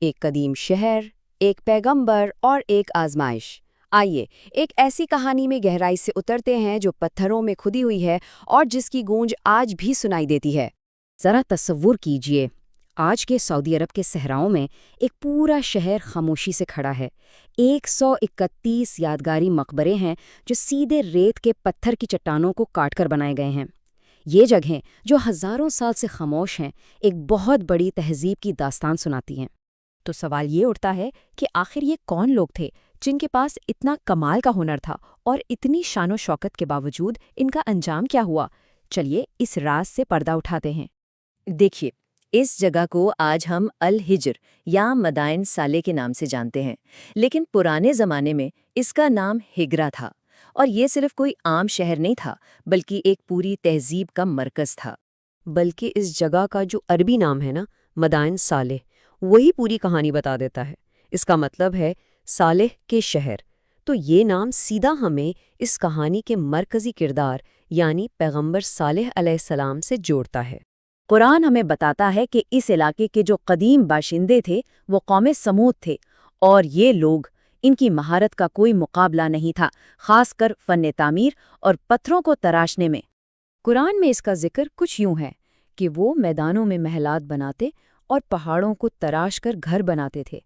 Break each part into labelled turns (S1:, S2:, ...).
S1: ایک قدیم شہر، ایک پیغمبر اور ایک آزمائش۔ آئیے ایک ایسی کہانی میں گہرائی سے اترتے ہیں جو پتھروں میں کھدی ہوئی ہے اور جس کی گونج آج بھی سنائی دیتی ہے۔ ذرا تصور کیجئے، آج کے سعودی عرب کے صحراؤں میں ایک پورا شہر خاموشی سے کھڑا ہے۔ 131 یادگاری مقبرے ہیں جو سیدھے ریت کے پتھر کی چٹانوں کو کاٹ کر بنائے گئے ہیں۔ یہ جگہیں جو ہزاروں سال سے خاموش ہیں، ایک بہت بڑی تہذیب کی داستان سناتی ہیں۔ تو سوال یہ اٹھتا ہے کہ آخر یہ کون لوگ تھے جن کے پاس اتنا کمال کا ہنر تھا، اور اتنی شان و شوکت کے باوجود ان کا انجام کیا ہوا؟ چلیے اس راز سے پردہ اٹھاتے ہیں۔ دیکھیے، اس جگہ کو آج ہم الحجر یا مدائن صالح کے نام سے جانتے ہیں، لیکن پرانے زمانے میں اس کا نام ہجرا تھا، اور یہ صرف کوئی عام شہر نہیں تھا بلکہ ایک پوری تہذیب کا مرکز تھا۔
S2: بلکہ اس جگہ کا جو عربی نام ہے نا، مدائن صالح، وہی پوری کہانی بتا دیتا ہے۔ اس کا مطلب ہے صالح کے شہر۔ تو یہ نام سیدھا ہمیں اس کہانی کے مرکزی کردار یعنی پیغمبر صالح علیہ السلام سے جوڑتا ہے۔
S1: قرآن ہمیں بتاتا ہے کہ اس علاقے کے جو قدیم باشندے تھے وہ قوم سمود تھے، اور یہ لوگ، ان کی مہارت کا کوئی مقابلہ نہیں تھا، خاص کر فن تعمیر اور پتھروں کو تراشنے میں۔ قرآن میں اس کا ذکر کچھ یوں ہے کہ وہ میدانوں میں محلات بناتے اور پہاڑوں کو تراش کر گھر بناتے تھے۔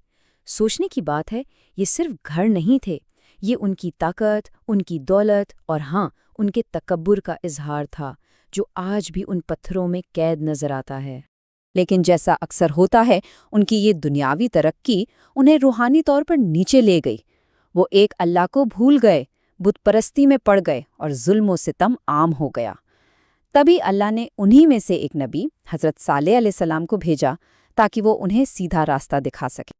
S1: سوچنے کی بات ہے، یہ صرف گھر نہیں تھے، یہ ان کی طاقت، ان کی دولت اور ہاں، ان کے تکبر کا اظہار تھا، جو آج بھی ان پتھروں میں قید نظر آتا ہے۔ لیکن جیسا اکثر ہوتا ہے، ان کی یہ دنیاوی ترقی انہیں روحانی طور پر نیچے لے گئی۔ وہ ایک اللہ کو بھول گئے، بت پرستی میں پڑ گئے اور ظلم و ستم عام ہو گیا۔ تبھی اللہ نے انہی میں سے ایک نبی حضرت صالح علیہ السلام کو بھیجا تاکہ وہ انہیں سیدھا راستہ دکھا سکے۔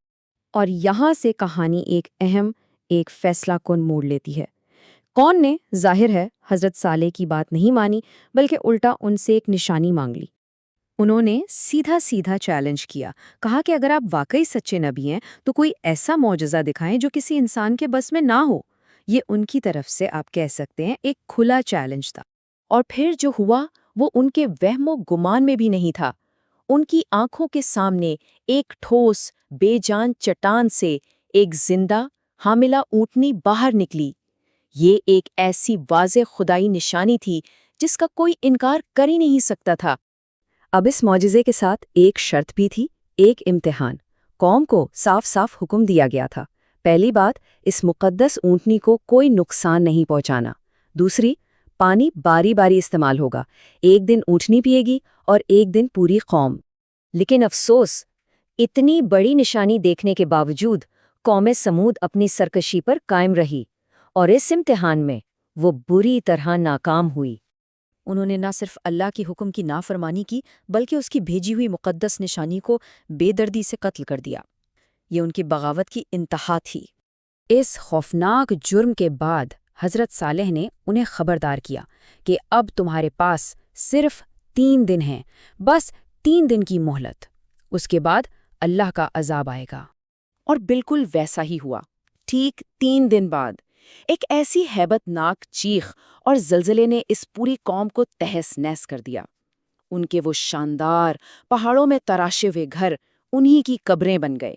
S1: اور یہاں سے کہانی ایک اہم، ایک فیصلہ کن موڑ لیتی ہے۔ کون نے ظاہر ہے حضرت صالح کی بات نہیں مانی، بلکہ الٹا ان سے ایک نشانی مانگ لی۔ انہوں نے سیدھا سیدھا چیلنج کیا، کہا کہ اگر آپ واقعی سچے نبی ہیں تو کوئی ایسا معجزہ دکھائیں جو کسی انسان کے بس میں نہ ہو۔ یہ ان کی طرف سے آپ کہہ سکتے ہیں ایک کھلا چیلنج تھا۔ اور پھر جو ہوا وہ ان کے وہم و گمان میں بھی نہیں تھا۔ ان کی آنکھوں کے سامنے ایک ٹھوس، بے جان چٹان سے ایک زندہ، حاملہ اونٹنی باہر نکلی۔ یہ ایک ایسی واضح خدائی نشانی تھی جس کا کوئی انکار کر ہی نہیں سکتا تھا۔ اب اس معجزے کے ساتھ ایک شرط بھی تھی، ایک امتحان۔ قوم کو صاف صاف حکم دیا گیا تھا۔ پہلی بات، اس مقدس اونٹنی کو کوئی نقصان نہیں پہنچانا۔ دوسری، پانی باری باری استعمال ہوگا، ایک دن اونٹنی پیے گی اور ایک دن پوری قوم۔ لیکن افسوس، اتنی بڑی نشانی دیکھنے کے باوجود قوم سمود اپنی سرکشی پر قائم رہی، اور اس امتحان میں وہ بری طرح ناکام ہوئی۔ انہوں نے نہ صرف اللہ کی حکم کی نافرمانی کی، بلکہ اس کی بھیجی ہوئی مقدس نشانی کو بے دردی سے قتل کر دیا۔ یہ ان کی بغاوت کی انتہا تھی۔ اس خوفناک جرم کے بعد حضرت صالح نے انہیں خبردار کیا کہ اب تمہارے پاس صرف 3 دن ہیں، بس 3 دن کی مہلت، اس کے بعد اللہ کا عذاب آئے گا۔ اور بالکل ویسا ہی ہوا۔ ٹھیک 3 دن بعد ایک ایسی ہیبت ناک چیخ اور زلزلے نے اس پوری قوم کو تہس نہس کر دیا۔ ان کے وہ شاندار پہاڑوں میں تراشے ہوئے گھر انہی کی قبریں بن گئے۔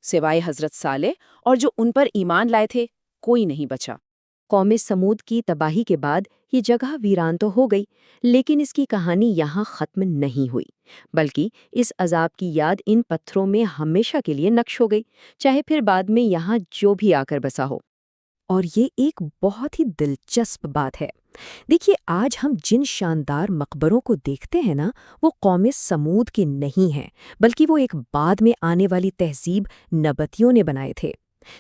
S1: سوائے حضرت صالح اور جو ان پر ایمان لائے تھے، کوئی نہیں بچا۔ قوم سمود کی تباہی کے بعد یہ جگہ ویران تو ہو گئی، لیکن اس کی کہانی یہاں ختم نہیں ہوئی، بلکہ اس عذاب کی یاد ان پتھروں میں ہمیشہ کے لیے نقش ہو گئی، چاہے پھر بعد میں یہاں جو بھی آ کر بسا ہو۔ اور یہ ایک بہت ہی دلچسپ بات ہے۔ دیکھیے، آج ہم جن شاندار مقبروں کو دیکھتے ہیں نا، وہ قوم سمود کے نہیں ہیں، بلکہ وہ ایک بعد میں آنے والی تہذیب نبطیوں نے بنائے تھے۔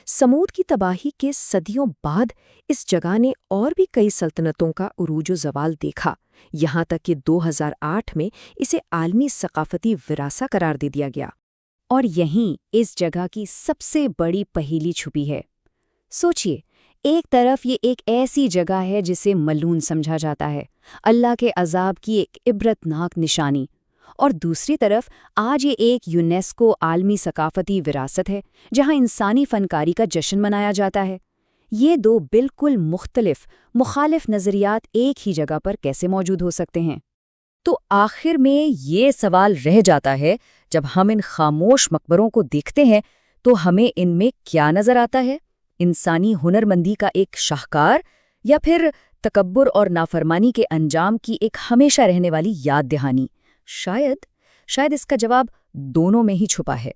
S1: سمود کی تباہی کے صدیوں بعد اس جگہ نے اور بھی کئی سلطنتوں کا عروج و زوال دیکھا، یہاں تک کہ 2008 میں اسے عالمی ثقافتی ورثہ قرار دے دیا گیا۔ اور یہیں اس جگہ کی سب سے بڑی پہیلی چھپی ہے۔ سوچئے، ایک طرف یہ ایک ایسی جگہ ہے جسے ملعون سمجھا جاتا ہے، اللہ کے عذاب کی ایک عبرتناک نشانی، اور دوسری طرف آج یہ ایک یونیسکو عالمی ثقافتی وراثت ہے جہاں انسانی فنکاری کا جشن منایا جاتا ہے۔ یہ دو بالکل مختلف، مخالف نظریات ایک ہی جگہ پر کیسے موجود ہو سکتے ہیں؟ تو آخر میں یہ سوال رہ جاتا ہے، جب ہم ان خاموش مقبروں کو دیکھتے ہیں تو ہمیں ان میں کیا نظر آتا ہے؟ انسانی ہنرمندی کا ایک شاہکار، یا پھر تکبر اور نافرمانی کے انجام کی ایک ہمیشہ رہنے والی یاد دہانی؟ شاید اس کا جواب دونوں میں ہی چھپا ہے۔